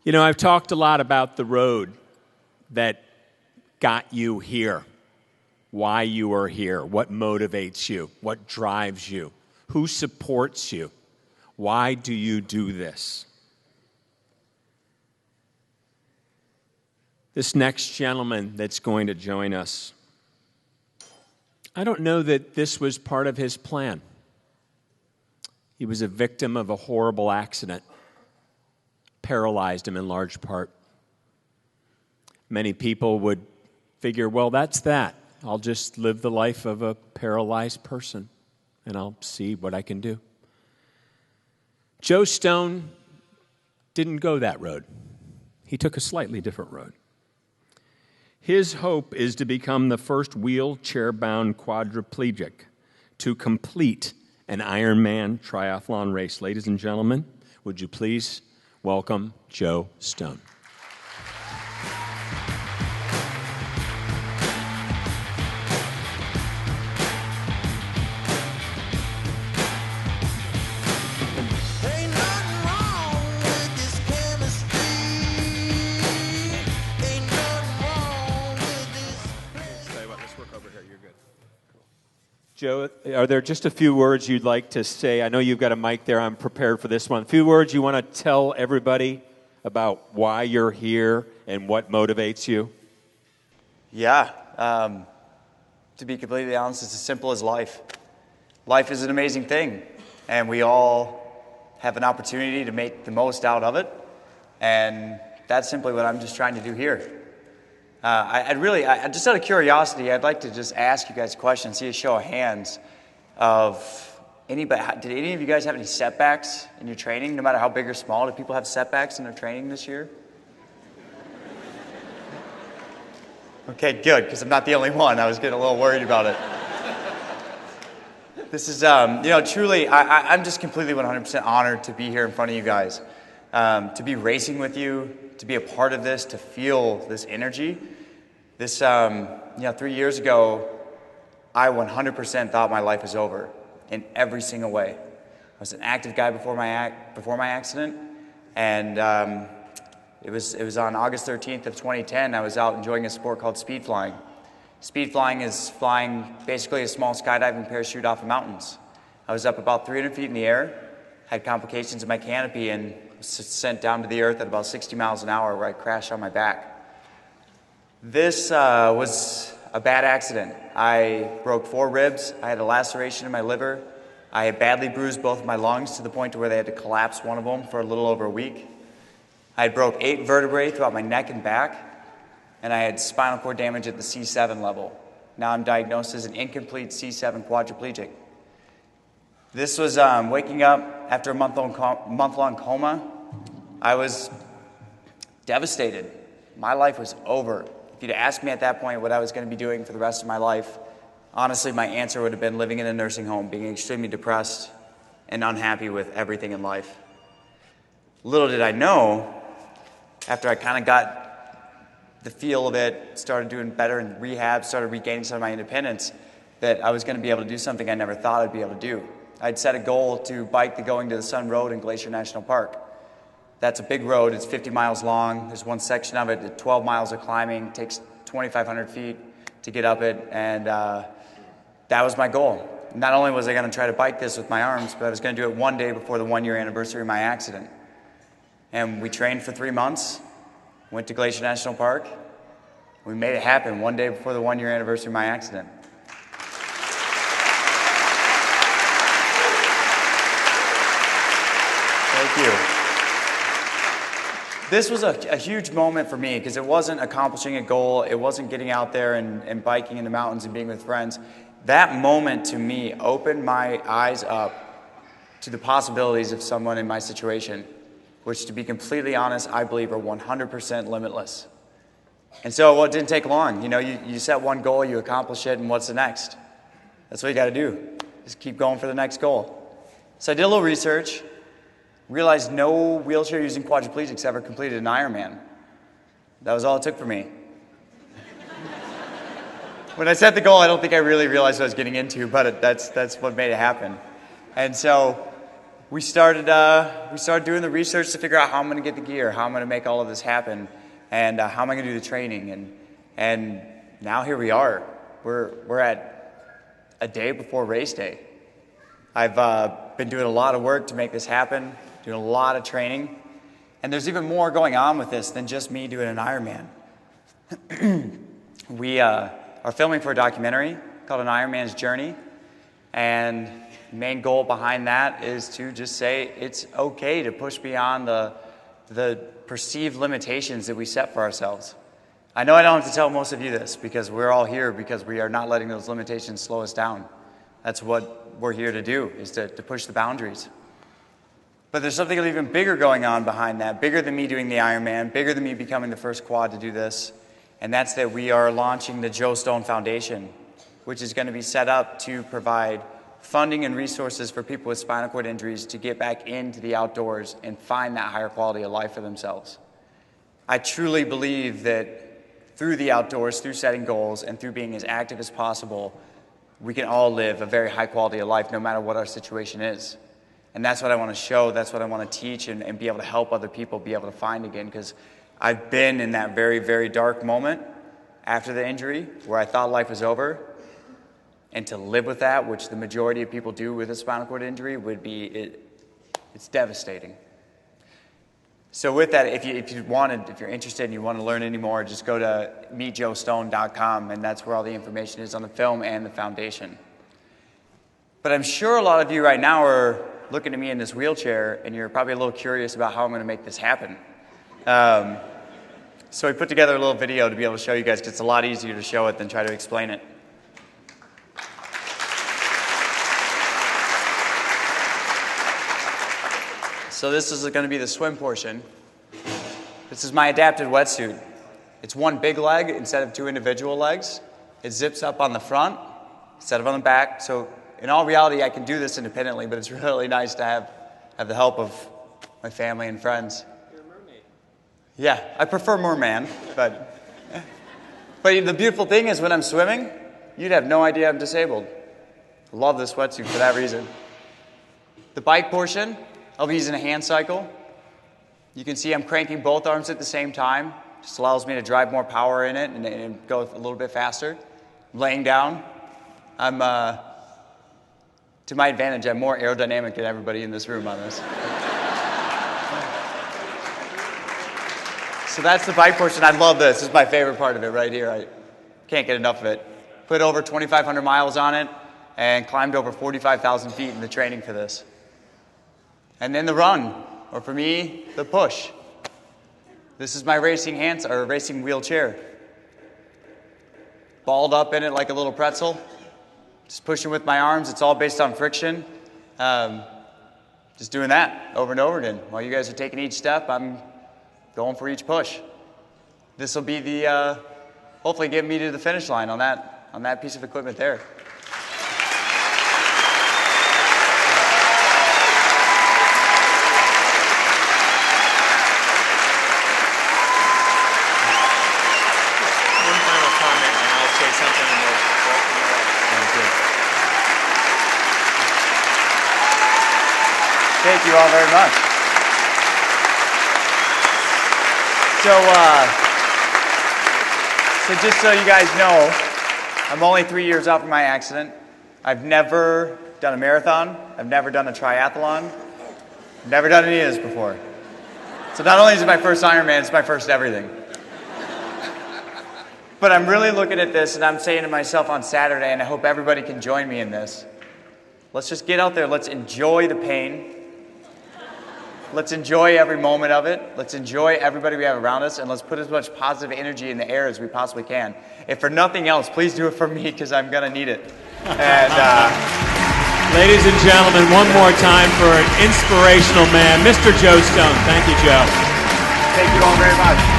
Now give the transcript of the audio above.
You know, I've talked a lot about the road that got you here, why you are here, what motivates you, what drives you, who supports you, why do you do this? This next gentleman that's going to join us, I don't know that this was part of his plan. He was a victim of a horrible accident, paralyzed him in large part. Many people would figure, well, that's that. I'll just live the life of a paralyzed person, and I'll see what I can do. Joe Stone didn't go that road. He took a slightly different road. His hope is to become the first wheelchair-bound quadriplegic to complete an Ironman triathlon race. Ladies and gentlemen, would you please welcome Joe Stone. Joe, are there just a few words you'd like to say? I know you've got a mic there. I'm prepared for this one. A few words you want to tell everybody about why you're here and what motivates you? Yeah. To be completely honest, it's as simple as life. Life is an amazing thing, and we all have an opportunity to make the most out of it, and that's simply what I'm just trying to do here. I just out of curiosity, I'd like to just ask you guys a question, see a show of hands of anybody. Did any of you guys have any setbacks in your training, no matter how big or small? Did people have setbacks in their training this year? Okay, good, because I'm not the only one. I was getting a little worried about it. This is, truly, I'm just completely 100% honored to be here in front of you guys, to be racing with you, to be a part of this, to feel this energy. This, 3 years ago, I 100% thought my life was over in every single way. I was an active guy before my accident, and it was on August 13th of 2010. I was out enjoying a sport called speed flying. Speed flying is flying basically a small skydiving parachute off of mountains. I was up about 300 feet in the air, had complications in my canopy, and was sent down to the earth at about 60 miles an hour where I crashed on my back. This was a bad accident. I broke 4 ribs. I had a laceration in my liver. I had badly bruised both of my lungs to the point to where they had to collapse one of them for a little over a week. I had broke 8 vertebrae throughout my neck and back, and I had spinal cord damage at the C7 level. Now I'm diagnosed as an incomplete C7 quadriplegic. This was waking up after a month-long coma. I was devastated. My life was over. If you'd asked me at that point what I was going to be doing for the rest of my life, honestly, my answer would have been living in a nursing home, being extremely depressed and unhappy with everything in life. Little did I know, after I kind of got the feel of it, started doing better in rehab, started regaining some of my independence, that I was going to be able to do something I never thought I'd be able to do. I'd set a goal to bike the Going to the Sun Road in Glacier National Park. That's a big road. It's 50 miles long. There's one section of it, 12 miles of climbing. It takes 2,500 feet to get up it, and that was my goal. Not only was I going to try to bike this with my arms, but I was going to do it one day before the 1-year anniversary of my accident. And we trained for 3 months, went to Glacier National Park. We made it happen one day before the 1-year anniversary of my accident. Thank you. This was a huge moment for me because it wasn't accomplishing a goal. It wasn't getting out there and biking in the mountains and being with friends. That moment to me opened my eyes up to the possibilities of someone in my situation, which, to be completely honest, I believe are 100% limitless. And so it didn't take long. You set one goal, you accomplish it, and what's the next? That's what you got to do. Just keep going for the next goal. So I did a little research. Realized no wheelchair-using quadriplegics ever completed an Ironman. That was all it took for me. When I set the goal, I don't think I really realized what I was getting into, but that's what made it happen. And so we started doing the research to figure out how I'm going to get the gear, how I'm going to make all of this happen, and how am I going to do the training. And now here we are. We're at a day before race day. I've been doing a lot of work to make this happen, doing a lot of training, and there's even more going on with this than just me doing an Ironman. We are filming for a documentary called An Ironman's Journey, and the main goal behind that is to just say it's okay to push beyond the perceived limitations that we set for ourselves. I know I don't have to tell most of you this because we're all here because we are not letting those limitations slow us down. That's what we're here to do, is to push the boundaries. But there's something even bigger going on behind that, bigger than me doing the Ironman, bigger than me becoming the first quad to do this, and that's that we are launching the Joe Stone Foundation, which is going to be set up to provide funding and resources for people with spinal cord injuries to get back into the outdoors and find that higher quality of life for themselves. I truly believe that through the outdoors, through setting goals, and through being as active as possible, we can all live a very high quality of life no matter what our situation is. And that's what I want to show, that's what I want to teach, and be able to help other people be able to find again, because I've been in that very, very dark moment after the injury where I thought life was over, and to live with that, which the majority of people do with a spinal cord injury, would be, it's devastating. So with that, if you're interested and you want to learn any more, just go to meetjoestone.com, and that's where all the information is on the film and the foundation. But I'm sure a lot of you right now are looking at me in this wheelchair, and you're probably a little curious about how I'm going to make this happen. So we put together a little video to be able to show you guys, because it's a lot easier to show it than try to explain it. So this is going to be the swim portion. This is my adapted wetsuit. It's one big leg instead of two individual legs. It zips up on the front instead of on the back. So in all reality, I can do this independently, but it's really nice to have the help of my family and friends. You're a mermaid. Yeah, I prefer merman, but the beautiful thing is when I'm swimming, you'd have no idea I'm disabled. I love this wetsuit for that reason. The bike portion, I'll be using a hand cycle. You can see I'm cranking both arms at the same time. Just allows me to drive more power in it and go a little bit faster. Laying down, I'm, to my advantage, I'm more aerodynamic than everybody in this room on this. So that's the bike portion. I love this. This is my favorite part of it right here. I can't get enough of it. Put over 2,500 miles on it and climbed over 45,000 feet in the training for this. And then the run, or for me, the push. This is my racing racing wheelchair. Balled up in it like a little pretzel. Just pushing with my arms. It's all based on friction. Just doing that over and over again. While you guys are taking each step, I'm going for each push. This will be the, hopefully get me to the finish line on that piece of equipment there. Thank you all very much. So just so you guys know, I'm only 3 years out from my accident. I've never done a marathon. I've never done a triathlon. I've never done any of this before. So not only is it my first Ironman, it's my first everything. But I'm really looking at this and I'm saying to myself on Saturday, and I hope everybody can join me in this, let's just get out there, let's enjoy the pain. Let's enjoy every moment of it. Let's enjoy everybody we have around us, and let's put as much positive energy in the air as we possibly can. If for nothing else, please do it for me, because I'm going to need it. And ladies and gentlemen, one more time for an inspirational man, Mr. Joe Stone. Thank you, Joe. Thank you all very much.